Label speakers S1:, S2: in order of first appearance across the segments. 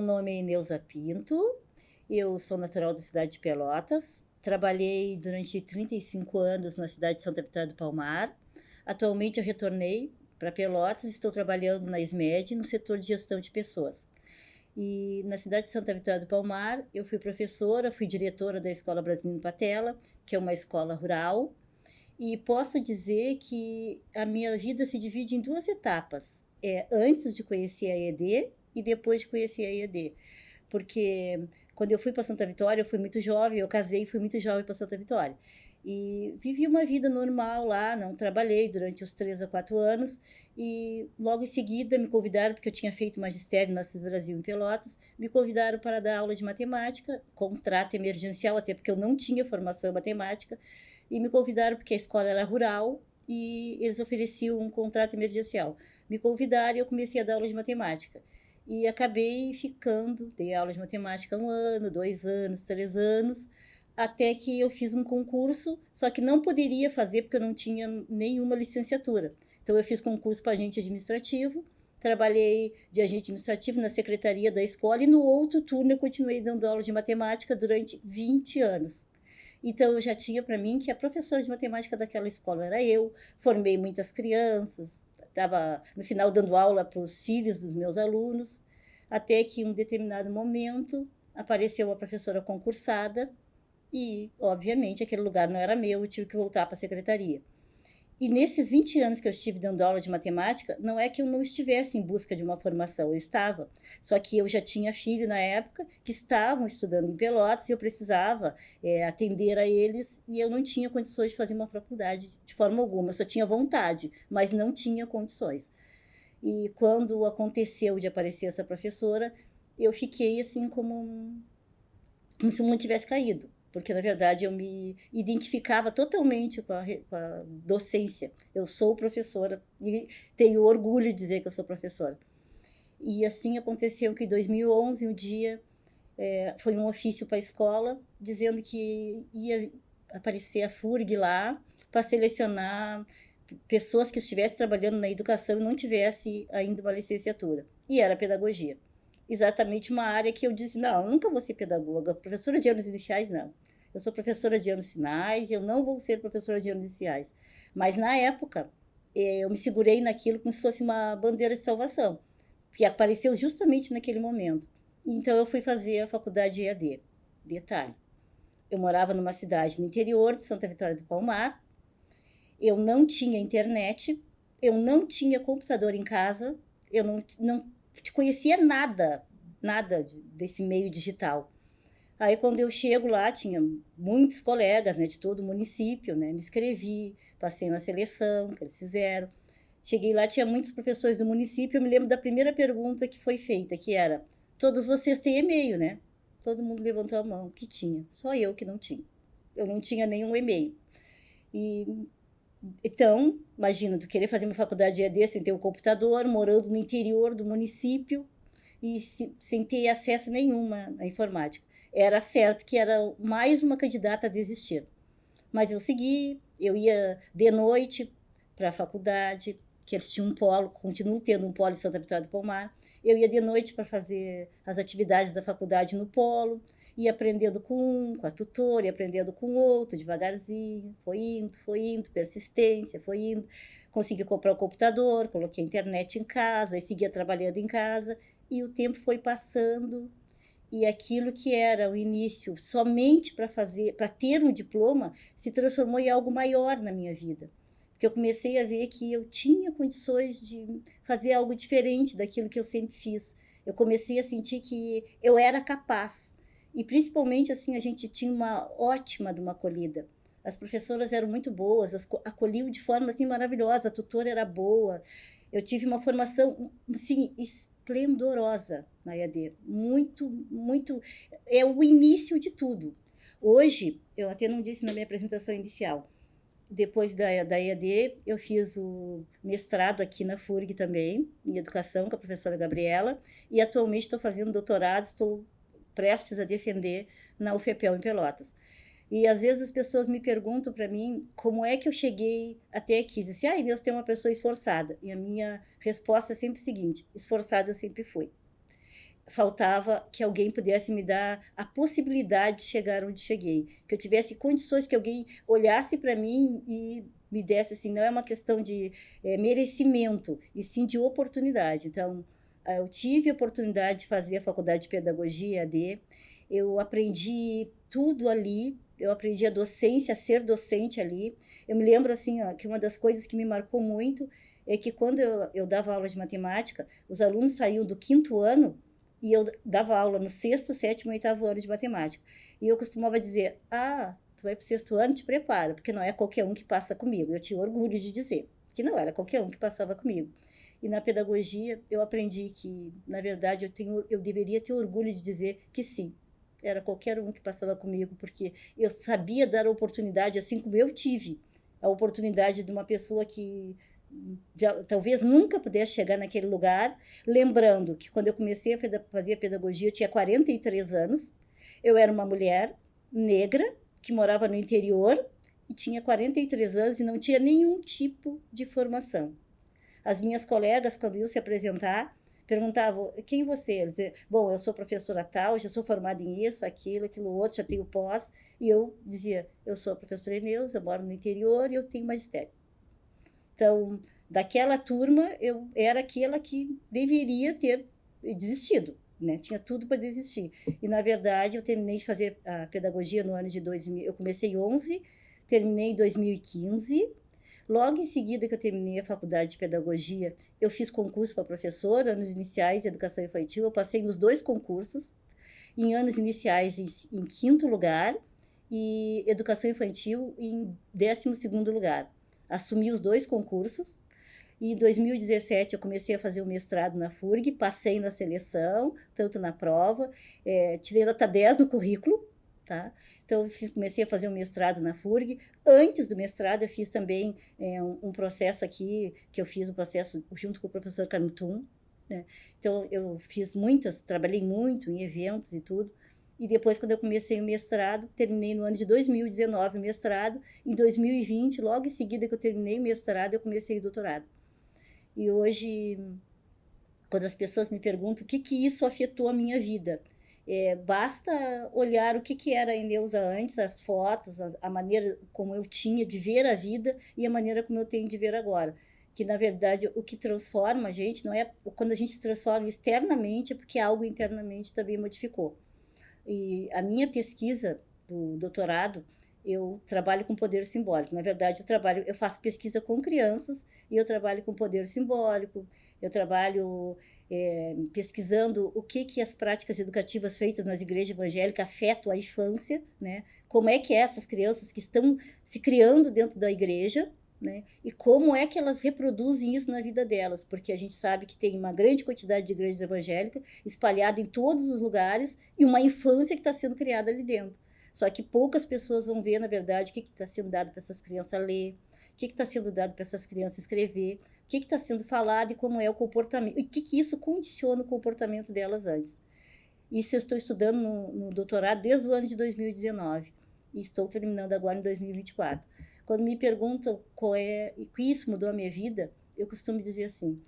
S1: nome é Ineusa Pinto, eu sou natural da cidade de Pelotas, trabalhei durante 35 anos na cidade de Santa Vitória do Palmar. Atualmente eu retornei para Pelotas, estou trabalhando na SMED no setor de gestão de pessoas. E na cidade de Santa Vitória do Palmar eu fui professora, fui diretora da Escola Brasilino Patella, que é uma escola rural, e posso dizer que a minha vida se divide em duas etapas. Antes de conhecer a EAD e depois de conhecer a EAD. Porque quando eu fui para Santa Vitória, eu fui muito jovem, eu casei e fui muito jovem para Santa Vitória. E vivi uma vida normal lá, não trabalhei durante os 3 a 4 anos. E logo em seguida me convidaram, porque eu tinha feito magistério no Assis Brasil em Pelotas, me convidaram para dar aula de matemática, contrato emergencial, até porque eu não tinha formação em matemática, e me convidaram porque a escola era rural e eles ofereciam um contrato emergencial. Me convidaram e eu comecei a dar aula de matemática. E acabei ficando, dei aula de matemática 1 ano, 2 anos, 3 anos, até que eu fiz um concurso, só que não poderia fazer porque eu não tinha nenhuma licenciatura. Então eu fiz concurso para agente administrativo, trabalhei de agente administrativo na secretaria da escola e no outro turno eu continuei dando aula de matemática durante 20 anos. Então eu já tinha para mim que a professora de matemática daquela escola era eu, formei muitas crianças, estava no final dando aula para os filhos dos meus alunos, até que em um determinado momento apareceu uma professora concursada e, obviamente, aquele lugar não era meu, eu tive que voltar para a secretaria. E nesses 20 anos que eu estive dando aula de matemática, não é que eu não estivesse em busca de uma formação, eu estava. Só que eu já tinha filho na época que estavam estudando em Pelotas e eu precisava atender a eles e eu não tinha condições de fazer uma faculdade de forma alguma. Eu só tinha vontade, mas não tinha condições. E quando aconteceu de aparecer essa professora, eu fiquei assim como se o mundo tivesse caído, porque na verdade eu me identificava totalmente com a docência. Eu sou professora e tenho orgulho de dizer que eu sou professora. E assim aconteceu que em 2011, um dia, foi um ofício para a escola dizendo que ia aparecer a FURG lá para selecionar pessoas que estivessem trabalhando na educação e não tivesse ainda uma licenciatura. E era pedagogia. Exatamente uma área que eu disse, não, eu nunca vou ser pedagoga, professora de anos iniciais, não. Eu sou professora de anos finais, eu não vou ser professora de anos iniciais. Mas na época, eu me segurei naquilo como se fosse uma bandeira de salvação, que apareceu justamente naquele momento. Então eu fui fazer a faculdade de EAD. Detalhe, eu morava numa cidade no interior de Santa Vitória do Palmar, eu não tinha internet, eu não tinha computador em casa, eu não conhecia nada desse meio digital. Aí quando eu chego lá, tinha muitos colegas, né, de todo o município, né, me inscrevi, passei na seleção que eles fizeram. Cheguei lá, tinha muitos professores do município, eu me lembro da primeira pergunta que foi feita, que era, todos vocês têm e-mail, né? Todo mundo levantou a mão, que tinha, só eu que não tinha. Eu não tinha nenhum e-mail. E então, imagina, tu querer fazer uma faculdade de EAD sem ter um computador, morando no interior do município e sem ter acesso nenhuma à informática. Era certo que era mais uma candidata a desistir. Mas eu segui, eu ia de noite para a faculdade, que eles tinham um polo, continuam tendo um polo em Santa Vitória do Palmar. Eu ia de noite para fazer as atividades da faculdade no polo, ia aprendendo com um, com a tutora, ia aprendendo com o outro, devagarzinho, foi indo, persistência, foi indo. Consegui comprar o computador, coloquei a internet em casa, e seguia trabalhando em casa, e o tempo foi passando, e aquilo que era o início somente para ter um diploma, se transformou em algo maior na minha vida. Porque eu comecei a ver que eu tinha condições de fazer algo diferente daquilo que eu sempre fiz. Eu comecei a sentir que eu era capaz. E principalmente assim, a gente tinha uma ótima de uma acolhida. As professoras eram muito boas, acolhiam de forma assim maravilhosa, a tutora era boa. Eu tive uma formação assim esplendorosa na EAD, muito, é o início de tudo. Hoje, eu até não disse na minha apresentação inicial, depois da EAD, eu fiz o mestrado aqui na FURG também, em educação, com a professora Gabriela, e atualmente estou fazendo doutorado, estou prestes a defender na UFPEL em Pelotas. E às vezes as pessoas me perguntam para mim como é que eu cheguei até aqui. Dizem assim, Deus tem uma pessoa esforçada. E a minha resposta é sempre o seguinte, esforçada eu sempre fui. faltava que alguém pudesse me dar a possibilidade de chegar onde cheguei, que eu tivesse condições, que alguém olhasse para mim e me desse, assim, não é uma questão de merecimento, e sim de oportunidade. Então, eu tive a oportunidade de fazer a faculdade de pedagogia, AD, eu aprendi tudo ali, eu aprendi a docência, a ser docente ali. Eu me lembro, assim, ó, que uma das coisas que me marcou muito é que quando eu dava aula de matemática, os alunos saíam do quinto ano e eu dava aula no sexto, sétimo e oitavo ano de matemática. E eu costumava dizer, tu vai para o sexto ano, te prepara, porque não é qualquer um que passa comigo. Eu tinha orgulho de dizer que não era qualquer um que passava comigo. E na pedagogia eu aprendi que, na verdade, eu deveria ter orgulho de dizer que sim, era qualquer um que passava comigo, porque eu sabia dar a oportunidade, assim como eu tive a oportunidade de uma pessoa que talvez nunca pudesse chegar naquele lugar, lembrando que quando eu comecei a fazer pedagogia, eu tinha 43 anos, eu era uma mulher negra, que morava no interior, e tinha 43 anos e não tinha nenhum tipo de formação. As minhas colegas, quando iam se apresentar, perguntavam, quem você? Eles diziam, bom, eu sou professora tal, já sou formada em isso, aquilo outro, já tenho pós. E eu dizia, eu sou a professora Ineuza, eu moro no interior e eu tenho magistério. Então, daquela turma, eu era aquela que deveria ter desistido, né? Tinha tudo para desistir. E, na verdade, eu terminei de fazer a pedagogia no ano de 2000. Eu comecei em 11, terminei em 2015. Logo em seguida que eu terminei a faculdade de pedagogia, eu fiz concurso para professora, anos iniciais de educação infantil. Eu passei nos 2 concursos, em anos iniciais em quinto lugar e educação infantil em 12º lugar. Assumi os 2 concursos. E em 2017 eu comecei a fazer o mestrado na FURG, passei na seleção, tanto na prova, tirei nota 10 no currículo, tá? Então, comecei a fazer um mestrado na FURG. Antes do mestrado, eu fiz também um processo aqui, que eu fiz um processo junto com o professor Canutum, né? Então, eu trabalhei muito em eventos e tudo. E depois, quando eu comecei o mestrado, terminei no ano de 2019 o mestrado. Em 2020, logo em seguida que eu terminei o mestrado, eu comecei o doutorado. E hoje, quando as pessoas me perguntam o que isso afetou a minha vida, basta olhar o que era a Ineuza antes, as fotos, a maneira como eu tinha de ver a vida e a maneira como eu tenho de ver agora. Que, na verdade, o que transforma a gente não é quando a gente se transforma externamente, é porque algo internamente também modificou. E a minha pesquisa do doutorado, eu trabalho com poder simbólico. Na verdade, eu faço pesquisa com crianças e eu trabalho com poder simbólico. Eu trabalho pesquisando o que as práticas educativas feitas nas igrejas evangélicas afetam a infância, né? Como é que essas crianças que estão se criando dentro da igreja, né? E como é que elas reproduzem isso na vida delas, porque a gente sabe que tem uma grande quantidade de igrejas evangélicas espalhada em todos os lugares e uma infância que está sendo criada ali dentro. Só que poucas pessoas vão ver, na verdade, o que está sendo dado para essas crianças ler, o que está sendo dado para essas crianças escrever, o que está sendo falado e como é o comportamento, e o que isso condiciona o comportamento delas antes. Isso eu estou estudando no doutorado desde o ano de 2019 e estou terminando agora em 2024. Quando me perguntam e que isso mudou a minha vida, eu costumo dizer assim,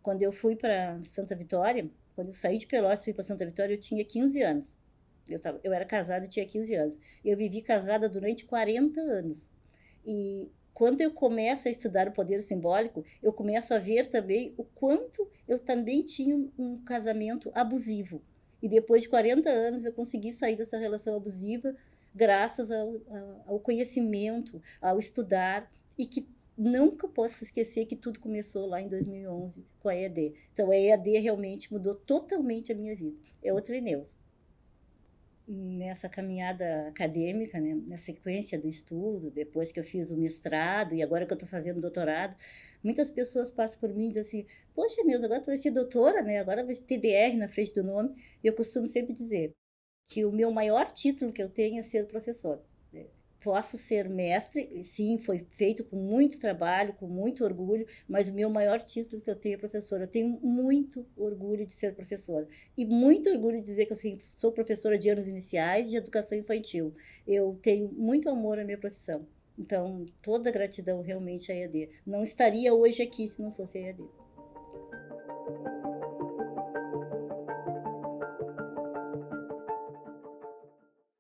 S1: quando eu fui para Santa Vitória, quando eu saí de Pelotas e fui para Santa Vitória, eu tinha 15 anos. Eu era casada e tinha 15 anos. Eu vivi casada durante 40 anos. E quando eu começo a estudar o poder simbólico, eu começo a ver também o quanto eu também tinha um casamento abusivo. E depois de 40 anos eu consegui sair dessa relação abusiva graças ao conhecimento, ao estudar, e que nunca posso esquecer que tudo começou lá em 2011 com a EAD. Então a EAD realmente mudou totalmente a minha vida. É outra Ineuza. Nessa caminhada acadêmica, né, na sequência do estudo, depois que eu fiz o mestrado e agora que eu estou fazendo doutorado, muitas pessoas passam por mim e dizem assim, poxa, Neuza, agora tu vai ser doutora, né? Agora vai ter DR na frente do nome. E eu costumo sempre dizer que o meu maior título que eu tenho é ser professor. Posso ser mestre, sim, foi feito com muito trabalho, com muito orgulho, mas o meu maior título que eu tenho é professora. Eu tenho muito orgulho de ser professora e muito orgulho de dizer que eu sou professora de anos iniciais de educação infantil. Eu tenho muito amor à minha profissão. Então, toda a gratidão realmente à EAD. Não estaria hoje aqui se não fosse a EAD.